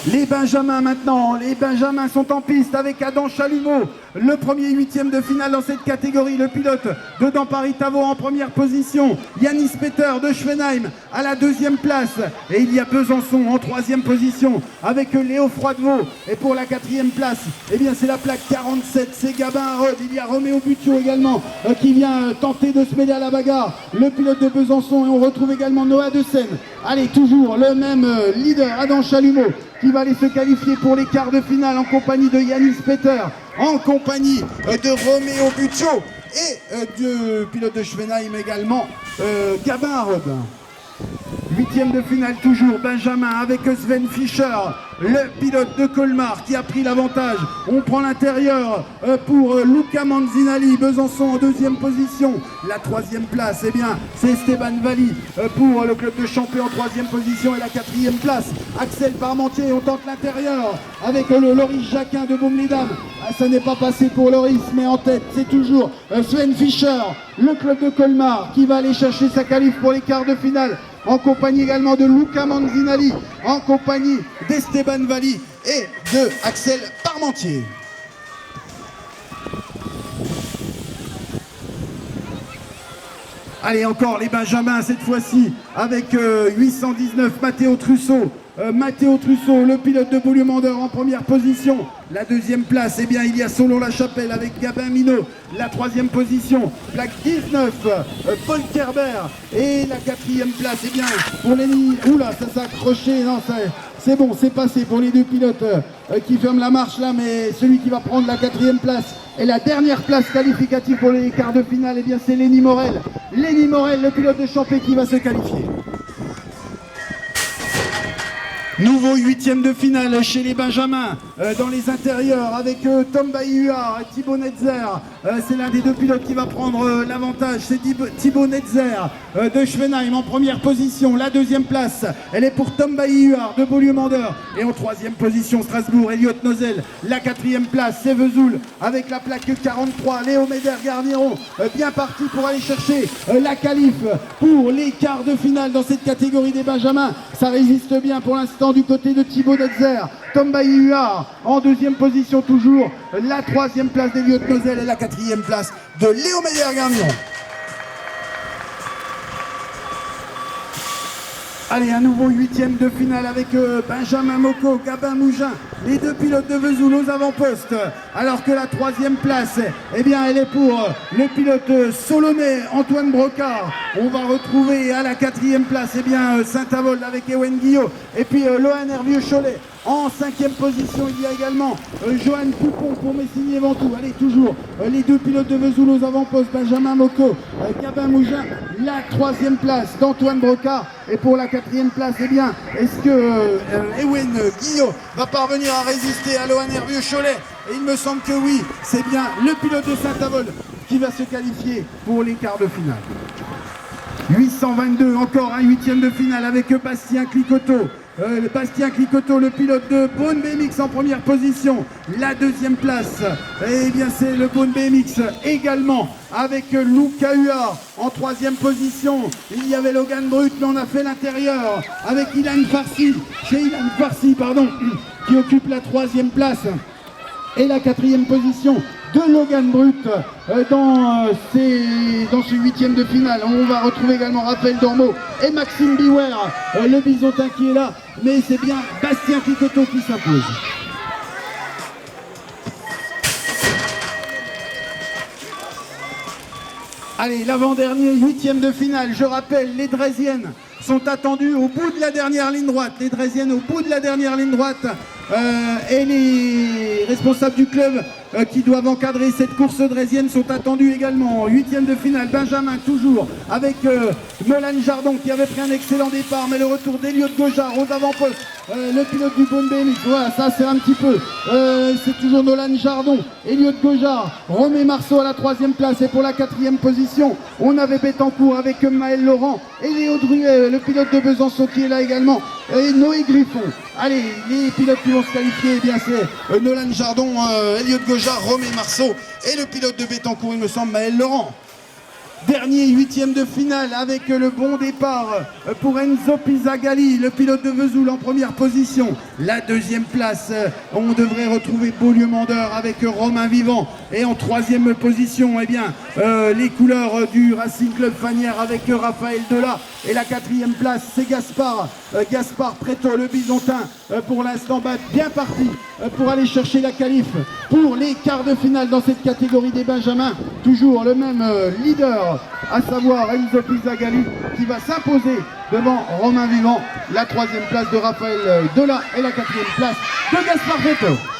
Les Benjamins maintenant, les Benjamins sont en piste avec Adam Chalumeau, le premier huitième de finale dans cette catégorie, le pilote de Dans Paris Tavo en première position, Yanis Peter de Schwenheim à la deuxième place, et il y a Besançon en troisième position avec Léo Froidevaux, et pour la quatrième place, eh bien c'est la plaque 47, c'est Gabin Arod, il y a Roméo Butio également qui vient tenter de se mêler à la bagarre, le pilote de Besançon, et on retrouve également Noah De Seine. Allez, toujours le même leader, Adam Chalumeau, qui va aller se qualifier pour les quarts de finale en compagnie de Yanis Peter, en compagnie de Roméo Butio et du pilote de Schwenheim également, Gabin Arod. Huitième de finale toujours, Benjamin avec Sven Fischer, le pilote de Colmar qui a pris l'avantage. On prend l'intérieur pour Luca Manzinali, Besançon en deuxième position. La troisième place, eh bien, c'est Esteban Valli pour le club de Champé en troisième position. Et la quatrième place, Axel Parmentier. On tente l'intérieur avec le Loris Jacquin de Baume-les-Dames. Ah, ça n'est pas passé pour Loris, mais en tête, c'est toujours Sven Fischer, le club de Colmar qui va aller chercher sa qualif pour les quarts de finale, en compagnie également de Luca Manzinali, en compagnie d'Esteban Valli et de Axel Parmentier. Allez, encore les Benjamins cette fois-ci avec 819 Matteo Trusso. Matteo Trusso, le pilote de Beaulieu-Mandeur en première position. La deuxième place, eh bien, il y a Solon-la-Chapelle avec Gabin Minot. La troisième position, plaque 19, Paul Kerber. Et la quatrième place, eh bien, pour Lenny. Oula, ça s'est accroché. Non, c'est bon, c'est passé pour les deux pilotes qui ferment la marche là. Mais celui qui va prendre la quatrième place et la dernière place qualificative pour les quarts de finale, eh bien, c'est Lenny Morel. Lenny Morel, le pilote de Champé qui va se qualifier. Nouveau huitième de finale chez les Benjamins dans les intérieurs avec Tom Bailluard et Thibaut Netzer. C'est l'un des deux pilotes qui va prendre l'avantage. C'est Thibaut Netzer de Schwenheim en première position. La deuxième place, elle est pour Tom Bailluard de Beaulieu-Mandeur. Et en troisième position, Strasbourg, Elliot Nozel. La quatrième place, c'est Vesoul avec la plaque 43. Léo Médère-Garnieron bien parti pour aller chercher la qualif pour les quarts de finale dans cette catégorie des Benjamins. Ça résiste bien pour l'instant du côté de Thibaut Netzer. Tom Bailluard en deuxième position toujours. La troisième place d'Elliot Nozel et la quatrième place de Léo Médère-Garnieron. Allez, un nouveau huitième de finale avec Benjamin Moko, Gabin Mougin, les deux pilotes de Vesoul aux avant-postes. Alors que la troisième place, eh bien, elle est pour le pilote solonais Antoine Brocard. On va retrouver à la quatrième place, eh bien, Saint-Avold avec Ewen Guillot. Et puis Lohan Hervieux-Cholet. En cinquième position, il y a également Johan Coupon pour Messigny-Ventoux. Allez, toujours les deux pilotes de Vesoul aux avant-postes, Benjamin Moko, Gabin Mougin. La troisième place d'Antoine Brocard. Et pour la quatrième place, eh bien, est-ce que Ewen Guillot va parvenir à résister à Lohan Hervieux-Cholet? Et il me semble que oui, c'est bien le pilote de Saint-Avold qui va se qualifier pour les quarts de finale. 822, encore un huitième de finale avec Bastien Clicotto. Bastien Clicotto, le pilote de Beaune BMX en première position. La deuxième place, eh bien c'est le Beaune BMX également avec Luca Huard en troisième position. Il y avait Logan Brut, mais on a fait l'intérieur avec Ilan Farsi, qui occupe la troisième place. Et la quatrième position de Logan Brut dans ce huitième de finale. On va retrouver également Raphaël Dormeau et Maxime Biwer, le bisontin qui est là, mais c'est bien Bastien Clicotto qui s'impose. Allez, l'avant-dernier huitième de finale, je rappelle, les Drésiennes sont attendues au bout de la dernière ligne droite. Les Drésiennes au bout de la dernière ligne droite. Et les responsables du club qui doivent encadrer cette course drésienne sont attendus également. Huitième de finale, Benjamin toujours avec Nolan Jardon qui avait pris un excellent départ, mais le retour d'Eliott Gojard aux avant-postes, le pilote du Beaune BMX. Voilà, ça c'est un petit peu, c'est toujours Nolan Jardon, Eliott Gojard, Romé Marceau à la troisième place. Et pour la quatrième position, on avait Bettencourt avec Maël Laurent et Léo Druet, le pilote de Besançon qui est là également, et Noé Griffon. Allez, les pilotes qui vont se qualifier, eh bien c'est Nolan Jardon, Eliott Gojard, Romé Marceau et le pilote de Bettencourt, il me semble, Maël Laurent. Dernier huitième de finale avec le bon départ pour Enzo Pizagalli, le pilote de Vesoul en première position. La deuxième place, on devrait retrouver Beaulieu-Mandeur avec Romain Vivant. Et en troisième position, eh bien, les couleurs du Racing Club Fanière avec Raphaël Delat. Et la quatrième place, c'est Gaspard Préto, le Bisontin, pour l'instant bien parti pour aller chercher la qualif pour les quarts de finale dans cette catégorie des Benjamins. Toujours le même leader, à savoir Enzo Pizagalli, qui va s'imposer devant Romain Vivant. La troisième place de Raphaël Delat et la quatrième place de Gaspard Préto.